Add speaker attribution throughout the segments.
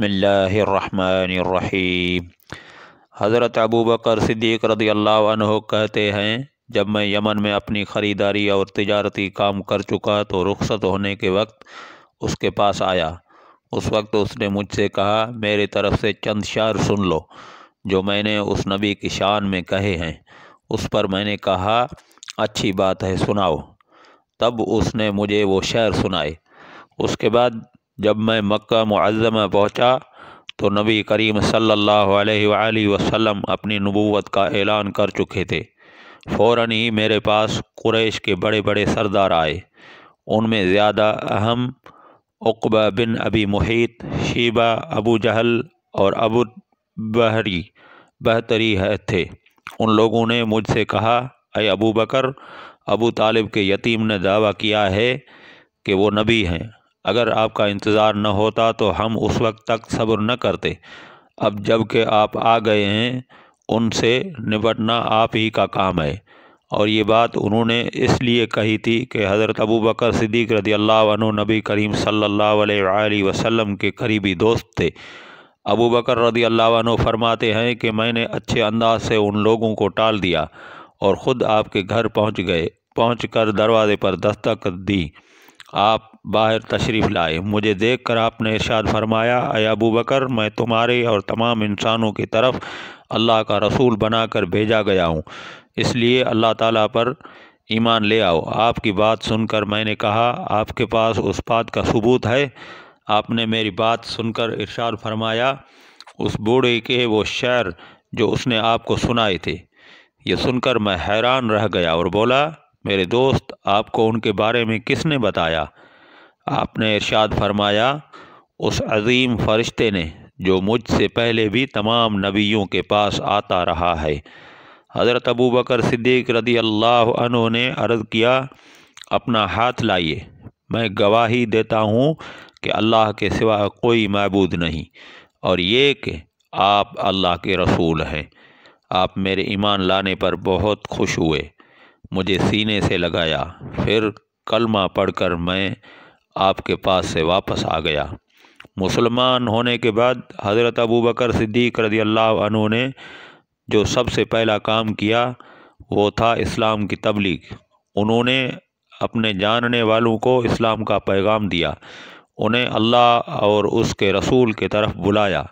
Speaker 1: बिस्मिल्लाहिर्रहमानिर्रहीम। हज़रत अबू बकर सिद्दीक़ रज़ी अल्लाह अन्हु कहते हैं, जब मैं यमन में अपनी ख़रीदारी और तिजारती काम कर चुका तो रुखसत होने के वक्त उसके पास आया। उस वक्त उसने मुझसे कहा, मेरी तरफ़ से चंद शार सुन लो जो मैंने उस नबी की शान में कहे हैं। उस पर मैंने कहा, अच्छी बात है, सुनाओ। तब उसने मुझे वो शायर सुनाए। उसके बाद जब मैं मक्का मुअज़्ज़मा पहुँचा तो नबी करीम सल्लल्लाहु अलैहि वसल्लम अपनी नबूवत का ऐलान कर चुके थे। फ़ौरन ही मेरे पास कुरैश के बड़े बड़े सरदार आए। उनमें ज़्यादा अहम उक़बा बिन अबी मुहीत, शीबा, अबू जहल और अबू बहतरी थे। उन लोगों ने मुझसे कहा, ऐ अबू बकर, अबू तालिब के यतीम ने दावा किया है कि वो नबी हैं। अगर आपका इंतज़ार न होता तो हम उस वक्त तक सब्र न करते। अब जब कि आप आ गए हैं, उनसे निपटना आप ही का काम है। और ये बात उन्होंने इसलिए कही थी कि हज़रत अबू बकर सिद्दीक़ रज़ी अल्लाह अन्हु नबी करीम सल्लल्लाहु अलैहि वसल्लम के करीबी दोस्त थे। अबू बकर रज़ी अल्लाह अन्हु फरमाते हैं कि मैंने अच्छे अंदाज से उन लोगों को टाल दिया और ख़ुद आपके घर पहुँच कर दरवाज़े पर दस्तक दी। आप बाहर तशरीफ़ लाए। मुझे देखकर आपने इरशाद फरमाया, ऐ अबू बकर, मैं तुम्हारे और तमाम इंसानों की तरफ अल्लाह का रसूल बनाकर भेजा गया हूँ, इसलिए अल्लाह ताला पर ईमान ले आओ। आपकी बात सुनकर मैंने कहा, आपके पास उस बात का सबूत है? आपने मेरी बात सुनकर इरशाद फरमाया, उस बूढ़े के वो शेर जो उसने आपको सुनाए थे। ये सुनकर मैं हैरान रह गया और बोला, मेरे दोस्त, आपको उनके बारे में किसने बताया? आपने इरशाद फरमाया, उस अज़ीम फ़रिश्ते ने जो मुझसे पहले भी तमाम नबियों के पास आता रहा है। हज़रत अबू बकर सिद्दीक़ रज़ी अल्लाह अन्हु ने अर्ज़ किया, अपना हाथ लाइए, मैं गवाही देता हूँ कि अल्लाह के सिवा कोई माबूद नहीं और ये कि आप अल्लाह के रसूल हैं। आप मेरे ईमान लाने पर बहुत खुश हुए, मुझे सीने से लगाया, फिर कलमा पढ़कर मैं आपके पास से वापस आ गया। मुसलमान होने के बाद हज़रत अबू बकर सिद्दीक़ रज़ी अल्लाह अन्हु ने जो सबसे पहला काम किया वो था इस्लाम की तबलीग। उन्होंने अपने जानने वालों को इस्लाम का पैगाम दिया, उन्हें अल्लाह और उसके रसूल की तरफ बुलाया।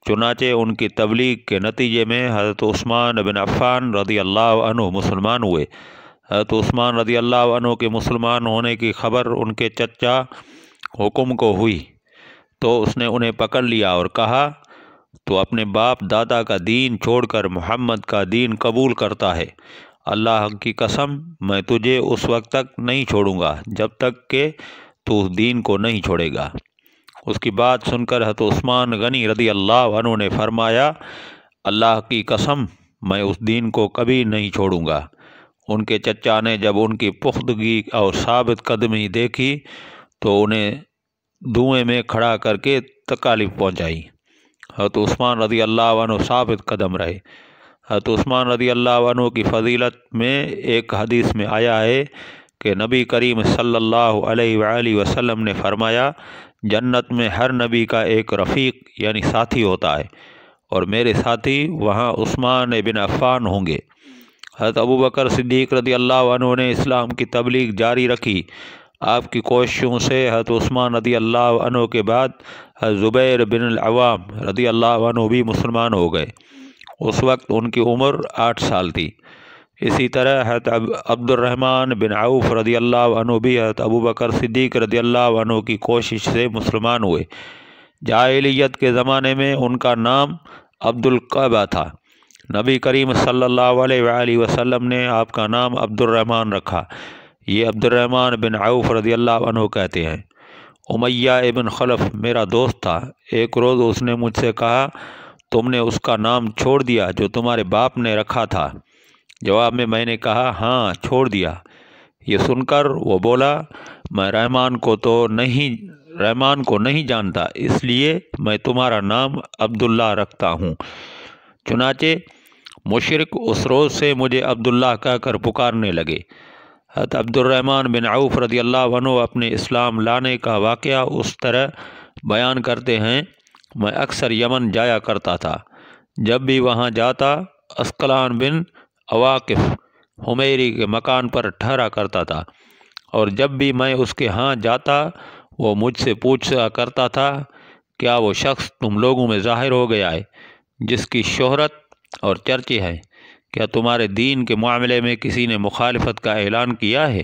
Speaker 1: चुनाचे उनकी तबलीग के नतीजे में हज़रत उस्मान बिन अफ़्फ़ान रज़ी अल्लाह अन्हु मुसलमान हुए। हज़रत उस्मान रज़ी अल्लाह अन्हु के मुसलमान होने की खबर उनके चचा हुक्म को हुई तो उसने उन्हें पकड़ लिया और कहा, तो अपने बाप दादा का दीन छोड़कर मोहम्मद का दीन कबूल करता है। अल्लाह की कसम, मैं तुझे उस वक्त तक नहीं छोड़ूंगा जब तक कि तू उस दीन को नहीं छोड़ेगा। उसकी बात सुनकर हज़रत उस्मान गनी रज़ी अल्लाह अन्हु ने फरमाया, अल्लाह की कसम, मैं उस दीन को कभी नहीं छोड़ूंगा। उनके चचा ने जब उनकी पुख्तगी और साबित कदमी देखी तो उन्हें धुएं में खड़ा करके तकालीफ पहुँचाई। हज़रत उस्मान रज़ी अल्लाह अन्हु साबित कदम रहे। हज़रत उस्मान रज़ी अल्लाह अन्हु की फ़जीलत में एक हदीस में आया है कि नबी करीम सल्लल्लाहु अलैहि वसल्लम ने फरमाया, जन्नत में हर नबी का एक रफ़ीक यानी साथी होता है और मेरे साथी वहाँ उस्मान बिन अफ़्फ़ान होंगे। हज़रत अबू बकर सिद्दीक़ रज़ी अल्लाह अन्हु ने इस्लाम की तबलीग जारी रखी। आपकी कोशिशों से हज़रत उस्मान रज़ी अल्लाह अन्हु के बाद हज़रत ज़ुबैर बिन अल-अव्वाम रज़ी अल्लाह अन्हु भी मुसलमान हो गए। उस वक्त उनकी उम्र 8 साल थी। इसी तरह हज़रत अब्दुर्रहमान बिन औफ़ रज़ी अल्लाह अन्हु भी हज़रत अबू बकर सिद्दीक़ रज़ी अल्लाह अन्हु की कोशिश से मुसलमान हुए। जाहिलियत के ज़माने में उनका नाम अब्दुल क़अबा था। नबी करीम सल्लल्लाहु अलैहि वसल्लम ने आपका नाम अब्दुर्रहमान रखा। ये अब्दुर्रहमान बिन औफ़ रज़ी अल्लाह अन्हु कहते हैं। उमय्या इब्न खलफ़ मेरा दोस्त था। एक रोज़ उसने मुझसे कहा, तुमने उसका नाम छोड़ दिया जो तुम्हारे बाप ने रखा था? जवाब में मैंने कहा, हाँ, छोड़ दिया। ये सुनकर वो बोला, मैं रहमान को नहीं जानता, इसलिए मैं तुम्हारा नाम अब्दुल्ला रखता हूँ। चुनाचे मुशरिक उस रोज़ से मुझे अब्दुल्ला कहकर पुकारने लगे। हज़रत अब्दुर्रहमान बिन औफ़ रज़ी अल्लाह अन्हु अपने इस्लाम लाने का वाक़या उस तरह बयान करते हैं, میں اکثر یمن جایا کرتا تھا۔ جب بھی وہاں جاتا اسقلان بن اواقف حمیری کے مکان پر ٹھہرا کرتا تھا، اور جب بھی میں اس کے ہاں جاتا وہ مجھ سے پوچھا کرتا تھا، کیا وہ شخص تم لوگوں میں ظاہر ہو گیا ہے جس کی شہرت اور چرچے ہیں؟ کیا تمہارے دین کے معاملے میں کسی نے مخالفت کا اعلان کیا ہے؟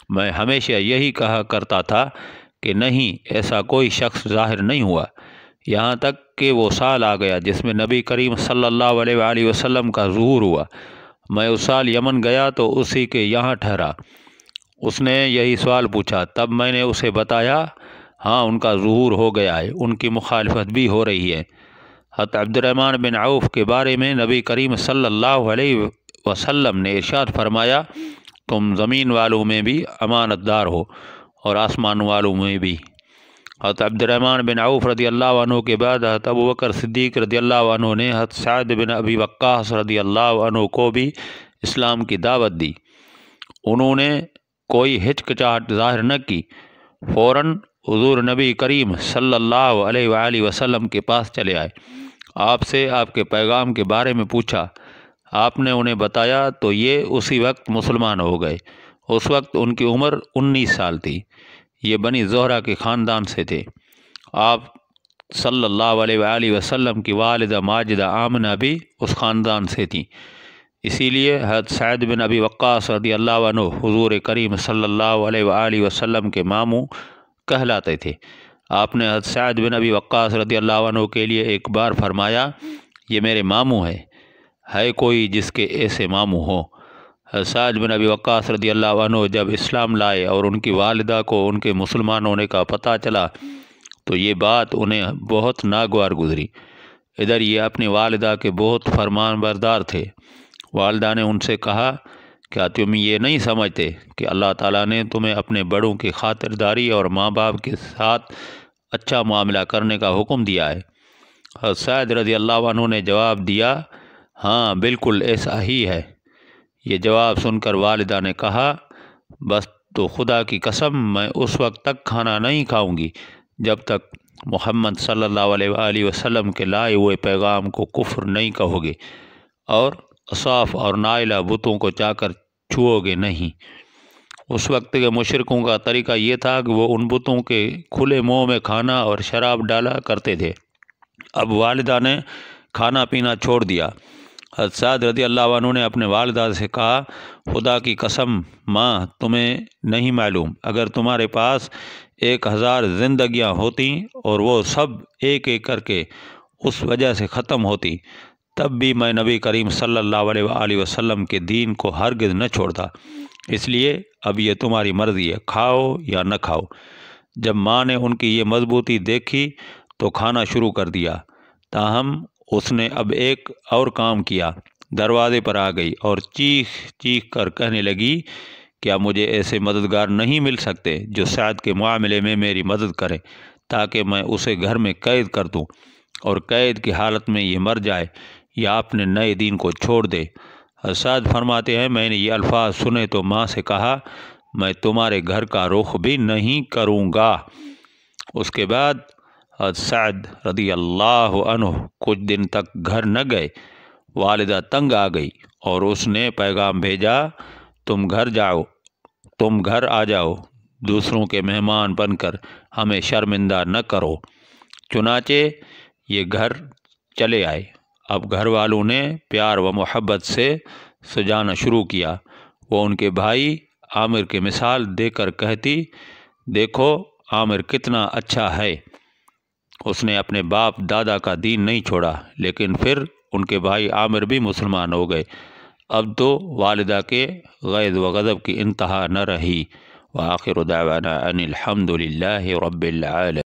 Speaker 1: میں ہمیشہ یہی کہا کرتا تھا کہ نہیں، ایسا کوئی شخص ظاہر نہیں ہوا، یہاں تک کہ وہ سال آ گیا جس میں نبی کریم صلی اللہ علیہ وآلہ وسلم کا ظہور ہوا۔ میں اس سال یمن گیا تو اسی کے یہاں ٹھہرا۔ اس نے یہی سوال پوچھا، تب میں نے اسے بتایا ہاں ان کا ظہور ہو گیا ہے، ان کی مخالفت بھی ہو رہی ہے۔ حضرت عبد الرحمن بن عوف کے بارے میں نبی کریم صلی اللہ علیہ وسلم نے ارشاد فرمایا، تم زمین والوں میں بھی امانت دار ہو اور آسمان والوں میں بھی۔ حضرت عبد الرحمن بن عوف رضی اللہ عنہ کے بعد حضرت ابوبکر صدیق رضی اللہ عنہ نے حضرت سعد بن ابی وقاص رضی اللہ عنہ کو بھی اسلام کی دعوت دی۔ انہوں نے کوئی ہچکچاہٹ ظاہر نہ کی، فوراً حضور نبی کریم صلی اللہ علیہ وآلہ وسلم کے پاس چلے آئے، آپ سے آپ کے پیغام کے بارے میں پوچھا۔ آپ نے انہیں بتایا تو یہ اسی وقت مسلمان ہو گئے۔ اس وقت ان کی عمر 19 سال تھی۔ یہ بنی زہرہ کے خاندان سے تھے۔ آپ صلی اللہ علیہ وآلہ وسلم کی والدہ ماجدہ آمنہ بھی اس خاندان سے تھیں، اسی لیے حضرت سعد بن ابی وقاص رضی اللہ عنہ حضور کریم صلی اللہ علیہ وآلہ وسلم کے ماموں کہلاتے تھے۔ آپ نے حضرت سعد بن ابی وقاص رضی اللہ عنہ کے لیے ایک بار فرمایا، یہ میرے ماموں ہے کوئی جس کے ایسے ماموں ہوں؟ حضرت سعد بن ابی وقاص رضی اللہ عنہ جب اسلام لائے اور ان کی والدہ کو ان کے مسلمان ہونے کا پتہ چلا تو یہ بات انہیں بہت ناگوار گزری۔ ادھر یہ اپنی والدہ کے بہت فرمان بردار تھے۔ والدہ نے ان سے کہا، کیا تم یہ نہیں سمجھتے کہ اللہ تعالیٰ نے تمہیں اپنے بڑوں کی خاطرداری اور ماں باپ کے ساتھ اچھا معاملہ کرنے کا حکم دیا ہے؟ حضرت سعد رضی اللہ عنہ نے جواب دیا، ہاں بالکل ایسا ہی ہے۔ یہ جواب سن کر والدہ نے کہا، بس تو خدا کی قسم میں اس وقت تک کھانا نہیں کھاؤں گی جب تک محمد صلی اللہ علیہ وآلہ وسلم کے لائے ہوئے پیغام کو کفر نہیں کہو گے اور اصاف اور نائلہ بتوں کو چا کر چھوؤ گے نہیں۔ اس وقت کے مشرکوں کا طریقہ یہ تھا کہ وہ ان بتوں کے کھلے منہ میں کھانا اور شراب ڈالا کرتے تھے۔ اب والدہ نے کھانا پینا چھوڑ دیا۔ حضرت سعد رضی اللہ عنہ نے اپنے والدہ سے کہا، خدا کی قسم ماں، تمہیں نہیں معلوم، اگر تمہارے پاس 1000 زندگیاں ہوتیں اور وہ سب ایک ایک کر کے اس وجہ سے ختم ہوتی، تب بھی میں نبی کریم صلی اللہ علیہ وآلہ وسلم کے دین کو ہرگز نہ چھوڑتا۔ اس لیے اب یہ تمہاری مرضی ہے، کھاؤ یا نہ کھاؤ۔ جب ماں نے ان کی یہ مضبوطی دیکھی تو کھانا شروع کر دیا، تاہم اس نے اب ایک اور کام کیا، دروازے پر آ گئی اور چیخ چیخ کر کہنے لگی، کیا مجھے ایسے مددگار نہیں مل سکتے جو سعد کے معاملے میں میری مدد کریں تاکہ میں اسے گھر میں قید کر دوں اور قید کی حالت میں یہ مر جائے یا اپنے نئے دین کو چھوڑ دے؟ سعد فرماتے ہیں، میں نے یہ الفاظ سنے تو ماں سے کہا، میں تمہارے گھر کا رخ بھی نہیں کروں گا۔ اس کے بعد حضرت سعد رضی اللہ عنہ کچھ دن تک گھر نہ گئے۔ والدہ تنگ آ گئی اور اس نے پیغام بھیجا، تم گھر آ جاؤ، دوسروں کے مہمان بن کر ہمیں شرمندہ نہ کرو۔ چنانچہ یہ گھر چلے آئے۔ اب گھر والوں نے پیار و محبت سے سجانا شروع کیا۔ وہ ان کے بھائی عامر کی مثال دے کر کہتی، دیکھو عامر کتنا اچھا ہے، اس نے اپنے باپ دادا کا دین نہیں چھوڑا۔ لیکن پھر ان کے بھائی عامر بھی مسلمان ہو گئے۔ اب تو والدہ کے غیظ و غضب کی انتہا نہ رہی۔ وآخر دعوانا ان الحمد للہ رب العالمین۔